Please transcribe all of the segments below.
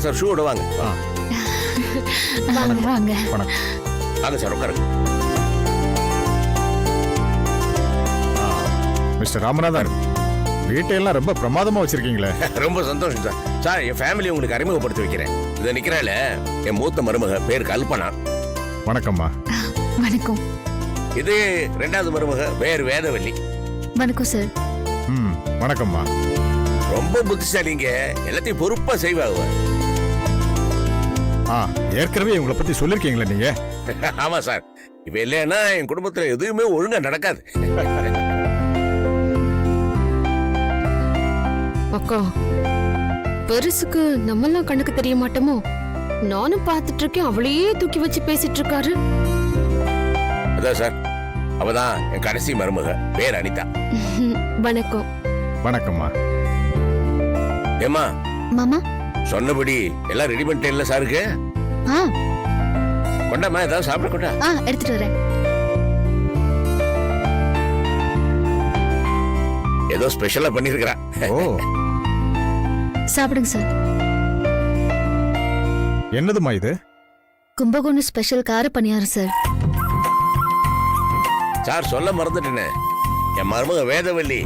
Sir ஷூவோட வாங்க. வாங்க வாங்க. வாங்க சார் உட்காருங்க. மிஸ்டர் ராமநாதன், வீட்டையெல்லாம் ரொம்ப பிரமாதமா வச்சிருக்கீங்களே. ரொம்ப சந்தோஷம் சார். சார் என் ஃபேமிலி உங்களுக்கு அறிமுகப்படுத்தி வைக்கிறேன். இதை நிக்கிறாள் என் மூத்த மருமக, பேர் கல்பனா. வணக்கம்மா. வணக்கம். இது ரெண்டாவது மருமக, பேர் வேதவல்லி. வணக்கம் சார். வணக்கம்மா. ரொம்ப புத்திசாலிங்க, எல்லாத்தையும் பொறுப்பா செய்வாங்க. ஏற்கனவே உங்களை பத்தி சொல்லிருக்கீங்களா நீங்க? ஆமா சார், இப்ப இல்லைன்னா என் குடும்பத்துல எதுவுமே ஒழுங்கா நடக்காது. அக்கா, பெருசுக்கு நம்மெல்லாம் கண்ணுக்கு தெரிய மாட்டோமோ? நானும் பார்த்துட்டு இருக்கேன், அவளையே தூக்கி வச்சு பேசிட்டு இருக்காரு. அதான் சார், அவதான் என் கடைசி மருமக, பேர் அனிதா. வணக்கம். வணக்கம்மா. ஏமா மாமா, சொன்னபடி எல்லாம் ரெடி பண்ணிட்டேன்ல சாருக்கு? கொண்டாமா, ஏதாவது சாப்பிட கொண்டா. எடுத்துட்டு வரேன். ஏதோ ஸ்பெஷலா பண்ணிருக்கிறா. ஓ, சாப்பிடுங்க சார். என்னதுமா இது? கும்பகோணம் ஸ்பெஷல் கார பணியாரம் சார். சார் சொல்ல மறந்துட்டேனே, என் மருமக வேதவல்லி,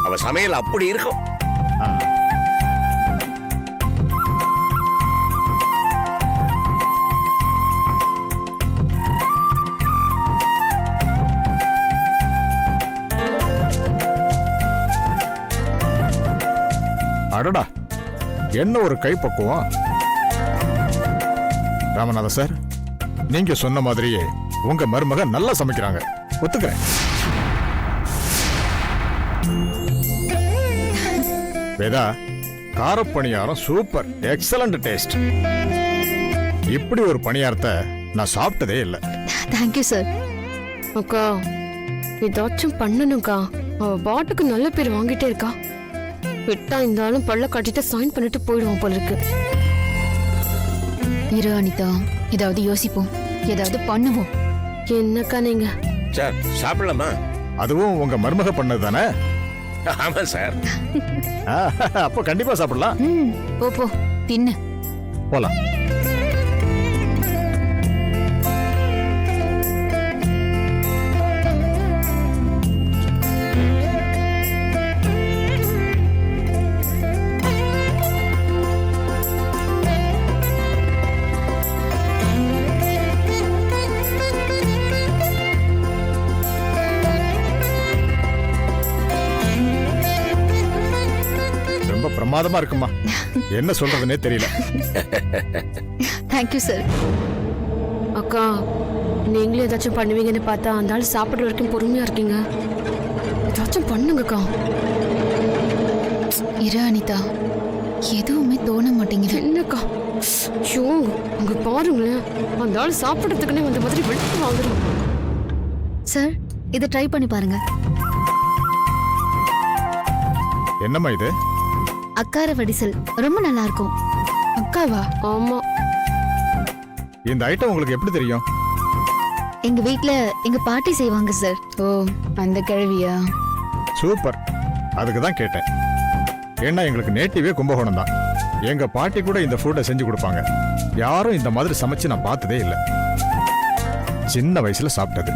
அவ சமையல் அப்படி இருக்கும். அடடா, என்ன ஒரு கைப்பக்குவம். ராமநாதன் சார், நீங்க சொன்ன மாதிரியே உங்க மருமக நல்லா சமைக்கிறாங்க, ஒத்துக்கிறேன். வேதா, காரப்பணியாரம் சூப்பர், எக்ஸலண்ட் டேஸ்ட். இப்படி ஒரு பணியாரத்தை நான் சாப்பிட்டதே இல்லை. Thank you sir. அக்கா, ஏதாச்சும் பண்ணணும்க்கா. அவ பாட்டுக்கு நல்ல பேர் வாங்கிட்டே இருக்கா. விட்டா இருந்தாலும் பல்ல காட்டிட்டு சைன் பண்ணிட்டு போயிடுவோம் போல இருக்கு. இரு அனிதா, ஏதாவது யோசிப்போம், ஏதாவது பண்ணுவோம். என்னக்கா நீங்க? சார் சாப்பிடலாமா? அதுவும் உங்க மருமக பண்ணது தானே? ஆமா சார். அப்போ கண்டிப்பா சாப்பிடலாம். போ தின்னு. போலாம். பிரமாதமா இருக்குமா, என்ன சொல்றதுன்னே தெரியல. Thank you sir. அக்கா, நீங்களும் ஏதாச்சும் பண்ணுவீங்கன்னு பார்த்தா அந்த ஆள் சாப்பிட்ற வரைக்கும் பொறுமையா இருக்கீங்க. ஏதாச்சும் பண்ணுங்கக்கா. இரு அனிதா, எதுவுமே தோண மாட்டேங்குது. என்னக்கா? ஷோ, அங்க பாருங்களேன், அந்த ஆள் சாப்பிட்றதுக்குன்னே அந்த மாதிரி வெளுத்து வாங்குறோம். சார், இதை ட்ரை பண்ணி பாருங்க. என்னம்மா இது? அக்கார வடிசல், ரொம்ப நல்லா இருக்கும். அக்காவா? ஆமா. இந்த ஐட்டம் உங்களுக்கு எப்படி தெரியும்? எங்க வீட்ல எங்க பாட்டி செய்வாங்க சார். ஓ, அந்த கிழவியா? சூப்பர், அதுக்கு தான் கேட்டேன். ஏன்னா எங்களுக்கு நேட்டிவே கும்பகோணம் தான். எங்க பாட்டி கூட இந்த ஃபுட்டை செஞ்சு கொடுப்பாங்க. யாரும் இந்த மாதிரி சமைச்சு நான் பார்த்ததே இல்லை. சின்ன வயசுல சாப்பிட்டது.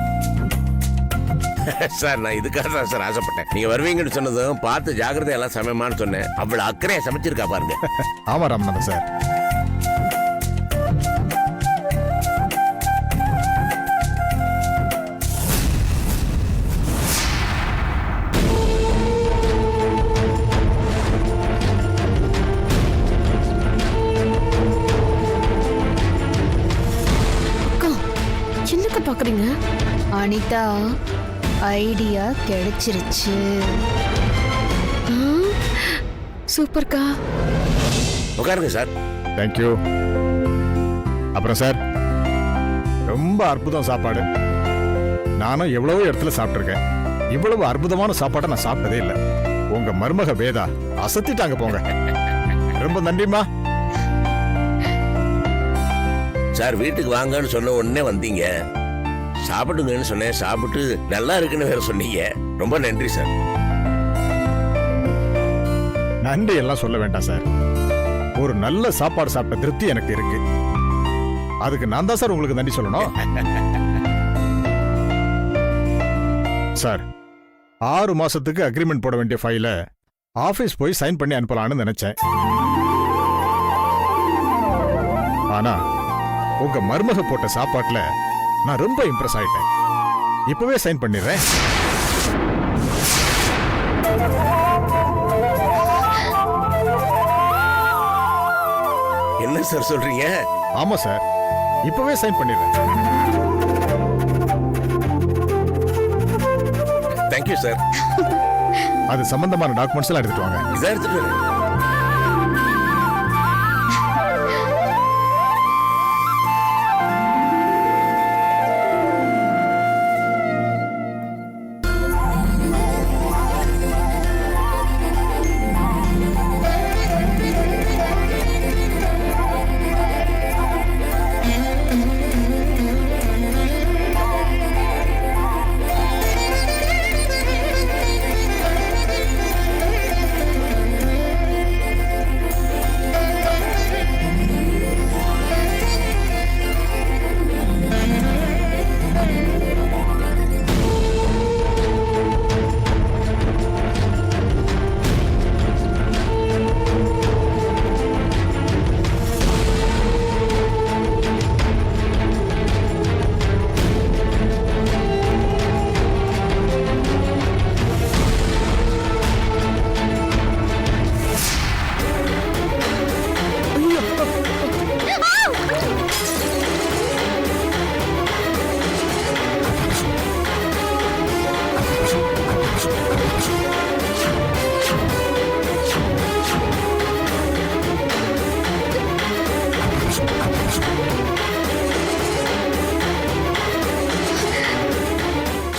சார், நான் இதுக்காக தான் சார் ஆசைப்பட்டேன். நீங்க வருவீங்கன்னு சொன்னதும் பார்த்து ஜாக்கிரதை எல்லாம் சமையமான்னு சொன்னேன். அவ்வளவு அக்கறையா சமைச்சிருக்கா பாருங்க. ஆமா ராமநாதன் சார். அக்கா, என்னக்கா பாக்குறீங்க? அனிதா, ஐடியா கிடைச்சிருச்சு. சூப்பர்க்கா. உட்காருங்க சார். தேங்க்யூ. அப்புறம் சார், ரொம்ப அற்புதம் சாப்பாடு. நானும் எவ்வளவோ இடத்துல சாப்பிட்டிருக்கேன். இவ்வளவு அற்புதமான சாப்பாடை நான் சாப்பிட்டதே இல்லை. உங்க மருமக வேதா அசத்திட்டாங்க போங்க. ரொம்ப நன்றிமா. சார், வீட்டுக்கு வாங்கன்னு சொன்ன உடனே வந்தீங்க. சாப்பிடுங்கன்னு சொன்னேன், சாப்பிட்டு நல்லா இருக்குன்னு வேற சொன்னீங்க. ரொம்ப நன்றி சார். நன்றி எல்லாம் சொல்ல வேண்டாம் சார். ஒரு நல்ல சாப்பாடு சாப்பிட்ட திருப்தி எனக்கு இருக்கு. அதுக்கு நான் தான் சார் உங்களுக்கு நன்றி சொல்லணும். சார் 6 மாசத்துக்கு அக்ரிமெண்ட் போட வேண்டிய ஃபைல ஆபீஸ் போய் சைன் பண்ணி அனுப்பலான்னு நினைச்சேன். ஆனா உங்க மருமக போட்ட சாப்பாட்டுல நான் ரொம்ப இம்ப்ரெஸ் ஆயிட்டேன். இப்பவே சைன் பண்ணிடுறேன். என்ன சார் சொல்றீங்க? ஆமா சார், இப்பவே சைன் பண்ணிடுறேன். Thank you sir. அது சம்பந்தமான டாக்குமெண்ட்ஸ் எல்லாம் எடுத்துட்டு வாங்க. இதை எடுத்துட்டு வரேன்.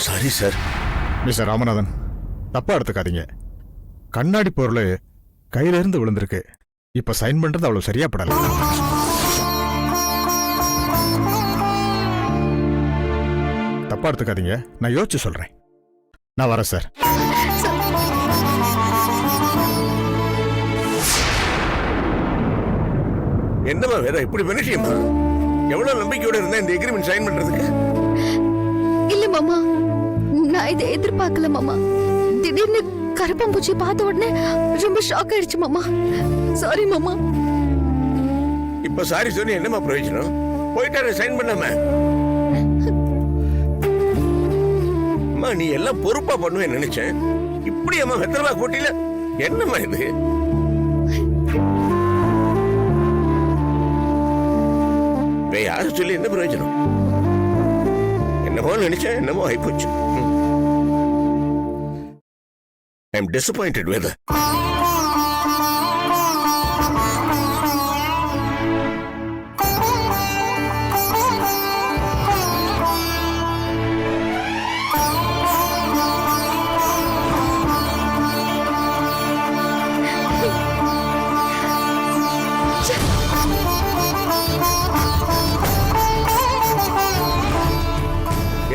Sorry sir. மிஸ்டர் ராமநாதன், தப்பா எடுத்துக்காதீங்க. கண்ணாடி பொருள் கையில இருந்து விழுந்திருக்கு. இப்ப சைன் பண்றது அவ்வளவு சரியா படல. தப்பா எடுத்துக்காதீங்க, நான் யோசிச்சு சொல்றேன். நான் வரேன் சார். என்னமா வேற இப்படி பண்ணிட்டியம்மா? எவ்வளவு நம்பிக்கையோட இருந்தா இந்த எக்ரிமெண்ட் சைன் பண்றதுக்கு? இல்ல மாமா, நான் இதை எதிர்பார்க்கல மாமா. திடீர்னு கருப்பாம்பூச்சி பார்த்த உடனே ரொம்ப ஷாக் ஆயிடுச்சு மாமா. சாரி மாமா. இப்ப சாரி சொல்லி என்னமா பிரயோஜனம்? போயிட்டாரு சைன் பண்ணாம. அம்மா நீ எல்லாம் பொறுப்பா பண்ணுவேன்னு நினைச்சேன். இப்படி அம்மா வெத்தரமா கூட்டில என்னம்மா இது? யாரு சொல்லி என்ன பிரயோஜனம்? என்னமோ நினைச்சேன், என்னமோ ஆயிப்போச்சு. I am disappointed with her.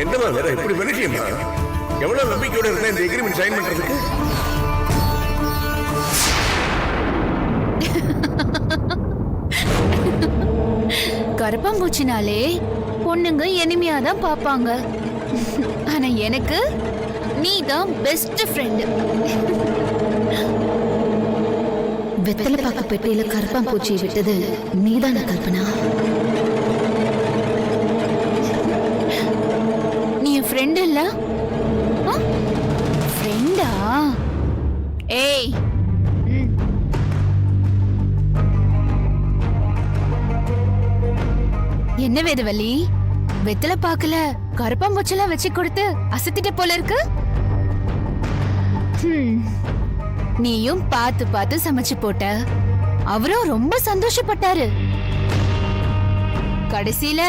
என்னமா வேற இப்படி பண்ணிட்டியம்மா? எவ்வளவு நம்பிக்கையோட இருந்தா இந்த எக்ரிமெண்ட் சைன் பண்றதுக்கு? கருப்பாம்பூச்சினாலே பொண்ணுங்க எனிமையா தான் பாப்பாங்க. ஆனா எனக்கு நீ தான் பெஸ்ட் ஃப்ரெண்ட். வெத்தலை பாக்கு பெட்டியில கருப்பாம்பூச்சி விட்டது நீதான கல்பனா? நீ என் ஃப்ரெண்ட் இல்ல? ஃப்ரெண்டா? ஏய், என்ன வேதவல்லி, வெத்தலை பாக்கல கருப்பாம்பூச்செல்லாம் வச்சு கொடுத்து அசத்திட்ட போல இருக்கு. நீயும் பார்த்து பார்த்து சமைச்சு போட்ட. அவரும் ரொம்ப சந்தோஷப்பட்டாரு. கடைசியில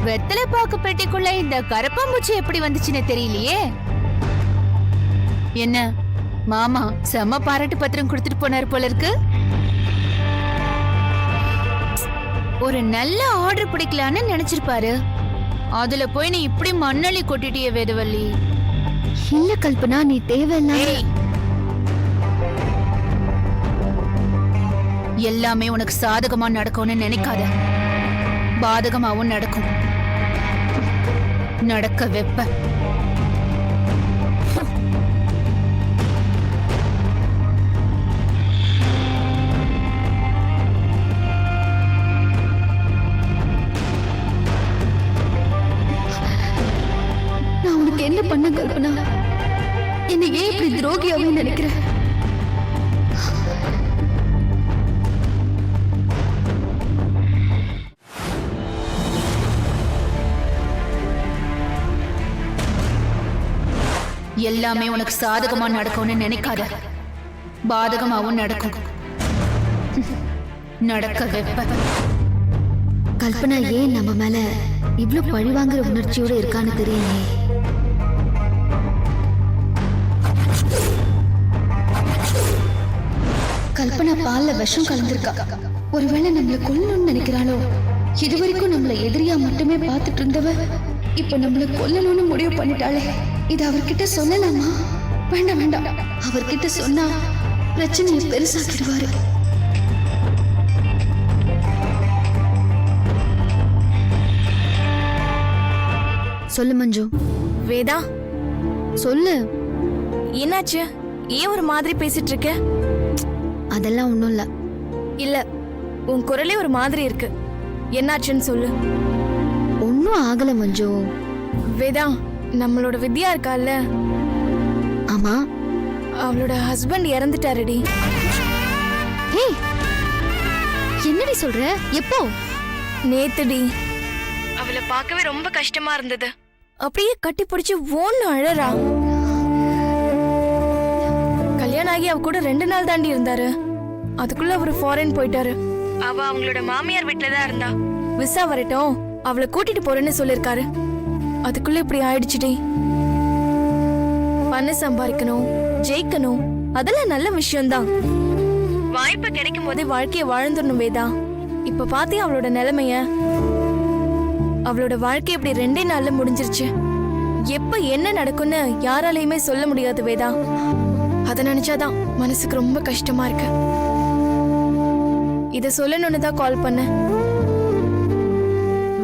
வெத்தலை பாக்கு பெட்டிக்குள்ள இந்த கருப்பாம்பூச்சி எப்படி வந்துச்சுன்னு தெரியலையே. என்ன மாமா செம்ம பாராட்டு பத்திரம் கொடுத்துட்டு போனாரு போல இருக்கு. ஒரு நல்ல ஆர்டர் பிடிக்கலான்னு நினைச்சிருப்பாரு. அதுல போய் நீ இப்படி மண்ணள்ளி கொட்டிட்டிய வேதவல்லி. இல்ல கல்பனா, நீ தேவையில்ல. எல்லாமே உனக்கு சாதகமா நடக்கும்னு நினைக்காத. பாதகமாவும் நடக்கும். நடக்க வெப்ப. நான் உனக்கு என்ன பண்ண கல்பனா? என்னை ஏன் இப்படி துரோகியாவே நினைக்கிற? எல்லாமே உனக்கு சாதகமா நடக்கும்னு நினைக்காத. பாதகமாவும் நடக்கும். நடக்க வெப்ப. கல்பனா ஏன் நம்ம மேல இவ்ளோ பழிவாங்குற உணர்ச்சியோட இருக்கான்னு தெரியலையே. கல்பனா பால்ல விஷம் கலந்திருக்கா. ஒருவேளை நம்மள கொல்லணும்னு நினைக்கிறாளோ? இதுவரைக்கும் நம்மள எதிரியா மட்டுமே பார்த்துட்டு இருந்தவ இப்ப நம்மள கொல்லணும்னு முடிவு பண்ணிட்டாளே. இது அவர்கிட்ட சொல்லலாமா? வேண்டாம் வேண்டாம், அவர்கிட்ட சொன்னா பிரச்சனையை பெருசாக்கிடுவாரு. சொல்லு மஞ்சு. வேதா, சொல்லு. என்னாச்சு? ஏன் ஒரு மாதிரி பேசிட்டு இருக்க? அதெல்லாம் ஒண்ணும் இல்ல. இல்ல, உன் குரலே ஒரு மாதிரி இருக்கு. என்னாச்சுன்னு சொல்லு. ஒன்னும் ஆகல மஞ்சு. வேதா, நம்மளோட வித்யா இருக்கால, ஆமா, அவளோட ஹஸ்பண்ட் இறந்துட்டாருடி. ஏய், என்னடி சொல்ற? எப்போ? நேத்துடி. அவளை பார்க்கவே ரொம்ப கஷ்டமா இருந்தது. அப்படியே கட்டி பிடிச்சு ஓன்னு அழறா. கல்யாணம் ஆகி அவ கூட 2 நாள் தாண்டி இருந்தாரு. அதுக்குள்ள அவரு ஃபாரின் போயிட்டாரு. அவ அவங்களோட மாமியார் வீட்டுல தான் இருந்தா. விசா வரட்டும், அவளை கூட்டிட்டு போறேன்னு சொல்லிருக்காரு. அதுக்குள்ள இப்படி ஆயிடுச்சுடி. பணம் சம்பாதிக்கணும், ஜெயிக்கணும், அதெல்லாம் நல்ல விஷயம்தான். வாய்ப்பு கிடைக்கும் போதே வாழ்க்கைய வாழ்ந்துடணும் வேதா. இப்ப பாத்தியா அவளோட நிலைமைய? அவளோட வாழ்க்கை இப்படி 2 நாள்ல முடிஞ்சிருச்சு. எப்ப என்ன நடக்கும்னு யாராலையுமே சொல்ல முடியாது வேதா. அத நினைச்சாதான் மனசுக்கு ரொம்ப கஷ்டமா இருக்கு. இத சொல்லணும்னு தான் கால் பண்ண.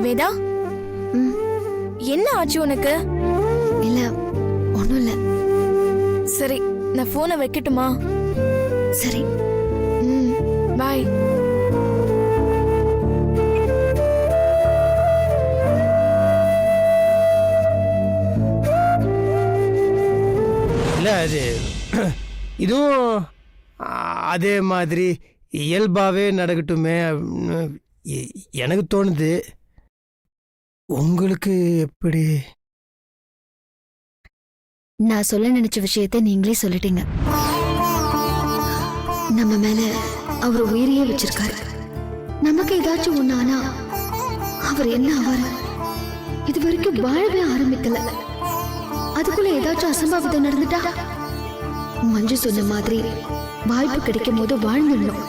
வேதா, என்ன ஆச்சு உனக்கு? இல்ல, ஒண்ணும் இல்ல. சரி, நான் போனை வைக்கட்டுமா? சரி. பாய். இல்லை, அது இதுவும் அதே மாதிரி இயல்பாகவே நடக்கட்டுமே எனக்கு தோணுது. உங்களுக்கு எப்படி? நான் சொல்ல நினைச்ச விஷயத்தை நீங்களே சொல்லிட்டீங்க. நம்ம மேல அவர் உயிரையே வச்சிருக்காரு. நமக்கு ஏதாச்சும் ஒண்ணானா அவர் என்ன ஆவாரு? இது வரைக்கும் வாழவே ஆரம்பிக்கல. அதுக்குள்ள ஏதாச்சும் அசம்பாவிதம் நடந்துட்டா? மஞ்சு சொன்ன மாதிரி வாய்ப்பு கிடைக்கும் போது வாழ்ந்துடணும்.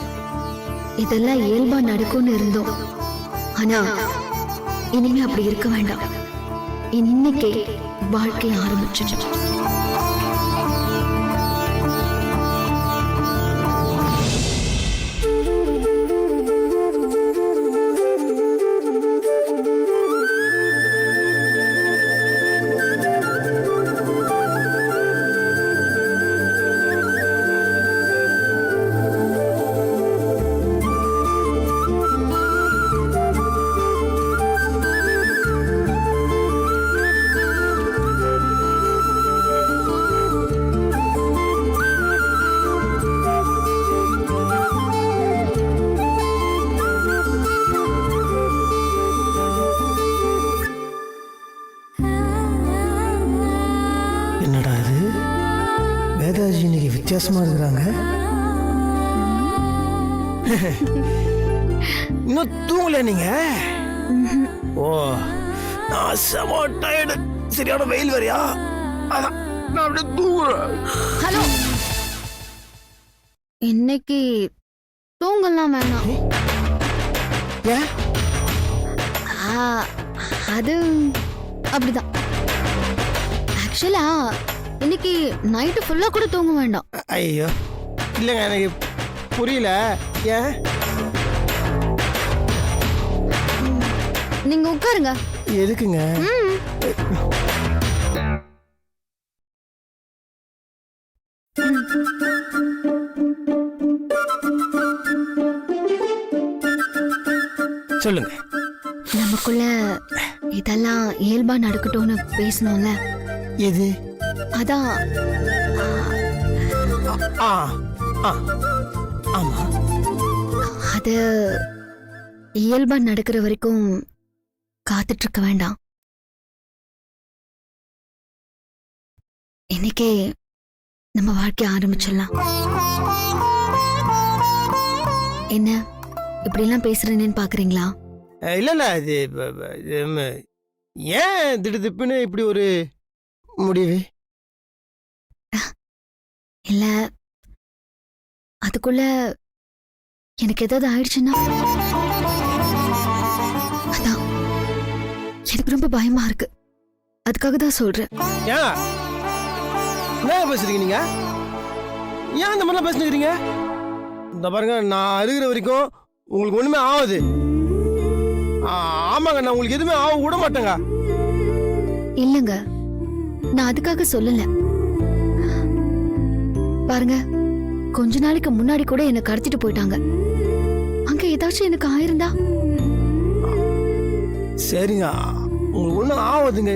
இதெல்லாம் இயல்பா நடக்கும்னு இருந்தோம். ஆனா இனிமே அப்படி இருக்க வேண்டாம். இன்னைக்கே வாழ்க்கை ஆரம்பிச்சிடும். என்னடா இது, வேதாஜி இன்னைக்கு வித்தியாசமா இருக்கிறாங்க. இன்னும் தூங்கல நீங்க? ஓ, நான் செம டயர்டு. சரியான வெயில் வரையா, அதான் நான் அப்படியே தூங்குறேன். ஹலோ, இன்னைக்கு தூங்கலாம் வேணாம். ஏன்? அது அப்படிதான். ஆக்சுவலா இன்னைக்கு நைட்டு ஃபுல்லா கூட தூங்க வேண்டாம். ஐயோ, இல்லைங்க, எனக்கு புரியல. ஏன்? நீங்க உட்காருங்க. எதுக்குங்க? சொல்லுங்க. நமக்குள்ள இதெல்லாம் இயல்பா நடக்கட்டும்னு பேசணும்ல. எது? அதான் ஆ ஆ ஆமா. அது இயல்பா நடக்கிற வரைக்கும் காத்துட்டு இருக்க வேண்டாம். இன்னைக்கே நம்ம வாழ்க்கைய ஆரம்பிச்சிடலாம். என்ன இப்படி எல்லாம் பேசுறேன்னு பாக்குறீங்களா? இல்ல இல்ல இது ஏன் திடுதிப்புன்னு இப்படி ஒரு முடிவு? இல்ல அதுக்குள்ள எனக்கு ஏதாவது ஆயிடுச்சுன்னா அதான் எனக்கு ரொம்ப பயமா இருக்கு. அதுக்காக தான் சொல்றேன். ஏன் என்ன பேசுறீங்க நீங்க? ஏன் அந்த மாதிரிலாம் பேசுறீங்க? இந்த பாருங்க, நான் அழுகிற வரைக்கும் உங்களுக்கு ஒண்ணுமே ஆகாது. ஆமாங்க, நான் உங்களுக்கு எதுவுமே ஆக விட மாட்டேங்க. இல்லங்க, நான் அதுக்காக சொல்லல. பாருங்க, கொஞ்ச நாளைக்கு முன்னாடி கூட என்ன கடத்திட்டு போயிட்டாங்க. அங்க ஏதாச்சும் எனக்கு ஆயிருந்தா? சரிங்க, உங்களுக்கு ஒண்ணும் ஆகாதுங்க.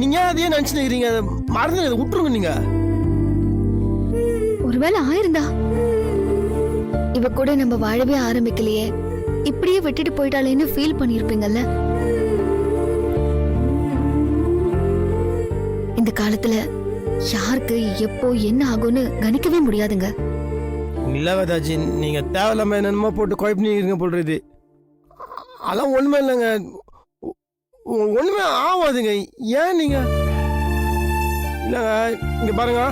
நீங்க அதையே நினைச்சுக்கிறீங்க. அதை மறந்து அதை விட்டுருங்க. நீங்க ஒருவேளை ஆயிருந்தா இவ கூட நம்ம வாழவே ஆரம்பிக்கலையே, இப்படியே விட்டுட்டு போயிட்டாலேன்னு ஃபீல் பண்ணிருப்பீங்கல்ல. இந்த காலத்துல யாருக்கு எப்போ என்ன ஆகும்னு கணிக்கவே முடியாதுங்க. நிலவதாஜி, நீங்க தேவையில்லாம என்னென்னமோ போட்டு குழப்பினீங்க போடுறது. அதெல்லாம் ஒண்ணுமே இல்லைங்க. ஒண்ணுமே ஆகாதுங்க. ஏன் நீங்க இல்லைங்க, இங்க பாருங்க,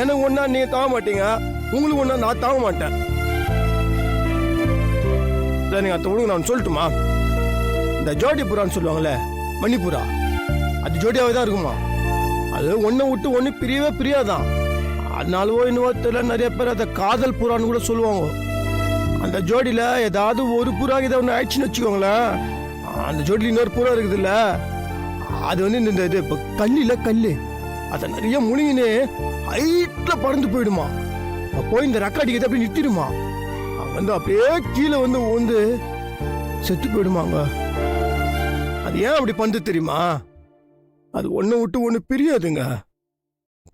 எனக்கு ஒன்னா நீங்க தாவ மாட்டீங்க, உங்களுக்கு ஒன்னா நான் தாவ மாட்டேன். நீங்க அத்த விடுங்க, நான் சொல்லட்டுமா? இந்த ஜோடி புறான்னு சொல்லுவாங்கல்ல, மணிப்புறா, அது ஜோடியாவே தான் இருக்குமா. அது ஒன்றை விட்டு ஒன்று பிரியவே பிரியாதான். அதனாலவோ இன்னவோ தெரியல, நிறைய பேர் அதை காதல் புறான்னு கூட சொல்லுவாங்க. அந்த ஜோடியில் ஏதாவது ஒரு புறா இதை ஒன்று ஆயிடுச்சுன்னு வச்சுக்கோங்களேன், அந்த ஜோடியில் இன்னொரு புறா இருக்குது இல்லை, அது வந்து இந்த இது இப்போ கல்லில் கல் அதை நிறைய முழுங்கின்னு ஹைட்டில் பறந்து போயிடுமா. போய் இந்த ரெக்கார்டிக்கு அப்படி நிறுத்திடுமா. வந்து அப்படியே கீழே வந்து செத்து போயிடுமாங்க. அது ஏன் அப்படி பண்ணுது தெரியுமா? அது ஒண்ணு விட்டு ஒண்ணு பிரியாதுங்க.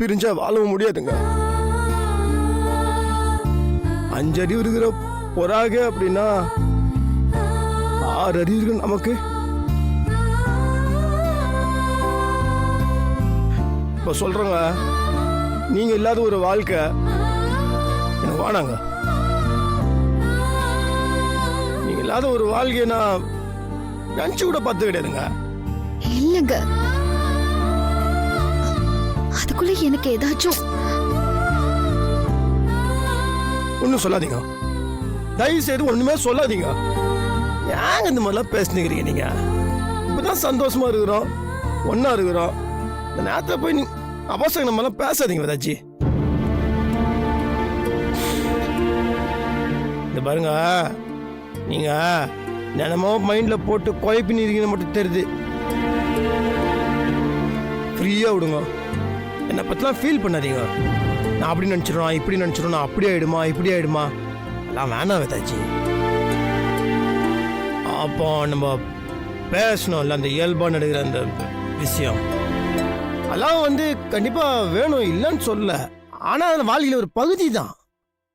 பிரிஞ்சா வாழவும் முடியாதுங்க. 5 அறிவு இருக்கிற பொறாக அப்படின்னா 6 அறிவு இருக்கு நமக்கு. இப்ப சொல்றேங்க, நீங்க இல்லாத ஒரு வாழ்க்கை எனக்கு வானாங்க. நீங்க இல்லாத ஒரு வாழ்க்கையை நான் நினைச்சு கூட பார்த்து கிடையாதுங்க. இல்லங்க, அதுக்குள்ள எனக்கு ஏதாச்சும் ஒன்னும் சொல்லாதீங்க. தயவு செய்து ஒண்ணுமே சொல்லாதீங்க. ஏங்க இந்த மாதிரிலாம் பேசுனீங்க? நீங்க இப்பதான் சந்தோஷமா இருக்கிறோம், ஒன்னா இருக்கிறோம். இந்த நேரத்தில் போய் நீ அவசரம் நம்ம எல்லாம் பேசாதீங்க வதாச்சி. இந்த பாருங்க, நீங்க தினமோ மைண்ட்ல போட்டு குழப்பினீங்கன்னு மட்டும் தெரியுது. ஃப்ரீயா விடுங்க. என்னை பத்திலாம் ஃபீல் பண்ணாதீங்க. நான் அப்படி நினைச்சிடும், இப்படி நினைச்சிடும், நான் அப்படி ஆயிடுமா இப்படி ஆயிடுமா, எல்லாம் வேணாம் வதாச்சி. அப்போ நம்ம பேசணும்ல, அந்த இயல்பா நடக்கிற அந்த விஷயம் அதெல்லாம் வந்து கண்டிப்பா வேணும், இல்லைன்னு சொல்ல. ஆனா அந்த வாழ்க்கையில ஒரு பகுதி தான்.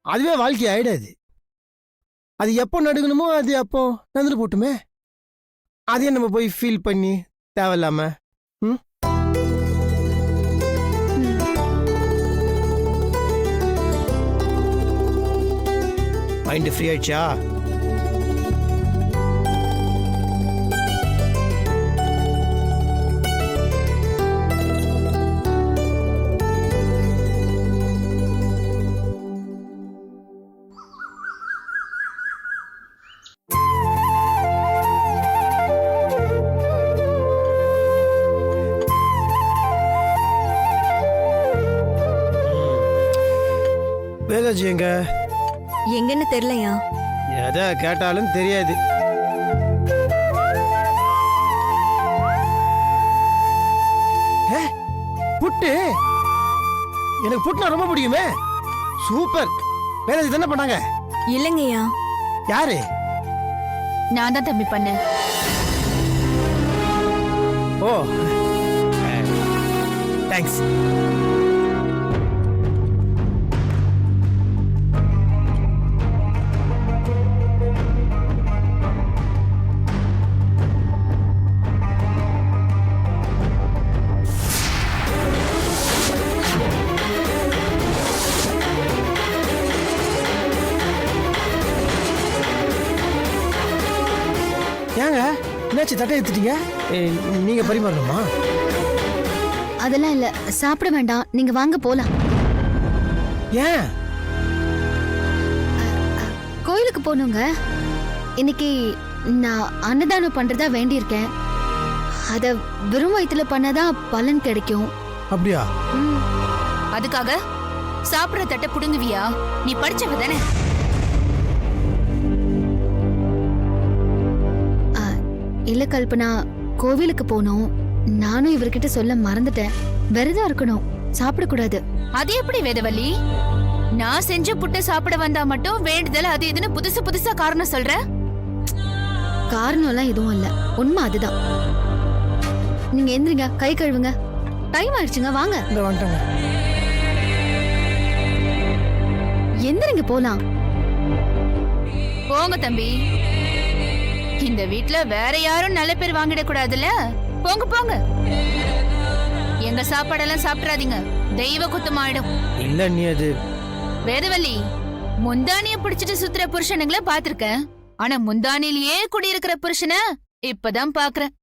அதுவே வாழ்க்கை ஆயிடாது. அது எப்போ நடுக்கணுமோ அது அப்போ நடந்துட்டு போட்டுமே. அதையே நம்ம போய் ஃபீல் பண்ணி தேவையில்லாம. மைண்ட் ஃப்ரீ ஆயிடுச்சா? வேதாஜி எங்க? எங்கன்னு தெரியலையா? எதை கேட்டாலும் தெரியாது. புட்டு எனக்கு புட்டுனா ரொம்ப பிடிக்குமே. சூப்பர். வேற இது என்ன பண்ணாங்க? இல்லைங்கய்யா, யாரு? நான் தான் தம்பி பண்ணேன். ஓ தேங்க்ஸ். ஏங்க என்னாச்சு தட்டை எடுத்துட்டீங்க? நீங்க பரிமாறணுமா? அதெல்லாம் இல்ல, சாப்பிட வேண்டாம், நீங்க வாங்க போலாம். ஏன்? கோயிலுக்கு போகணுங்க. இன்னைக்கு நான் அன்னதானம் பண்றதா வேண்டியிருக்கேன். அத வெறும் வயிற்றுல பண்ணாதான் பலன் கிடைக்கும். அப்படியா? அதுக்காக சாப்பிடுற தட்டை புடுங்குவியா? நீ படிச்சவ தானே? இல்ல கல்பனா, கோவிலுக்கு போகணும். நானும் இவர்கிட்ட சொல்ல மறந்துட்டேன். விரதம் இருக்கணும், சாப்பிடக்கூடாது. அது எப்படி வேதவள்ளி? நான் செஞ்ச புட்டை சாப்பிட வந்தா மட்டும் வேண்டுதல் அது இதுன்னு புதுசு புதுசா காரணம் சொல்ற? காரணம்லாம் எதுவும் இல்ல, உண்மை அதுதான். நீங்க எந்திரிங்க, கை கழுவுங்க. டைம் ஆயிடுச்சுங்க, வாங்க. இந்த வந்துட்டாங்க. எந்திரிங்க போலாம். போங்க தம்பி. இந்த வீட்ல வேற யாரும் நல்ல பேர் வாங்கிட கூடாதுல்ல. போங்க போங்க. எங்க சாப்பாடெல்லாம் சாப்பிடாதீங்க, தெய்வ குத்தமாயிடும். இல்ல நீ அது வேதவள்ளி, முந்தானிய பிடிச்சிட்டு சுத்துற புருஷனுங்களை பாத்திருக்கேன். ஆனா முந்தானிலேயே குடியிருக்கிற புருஷனை இப்பதான் பாக்குறேன்.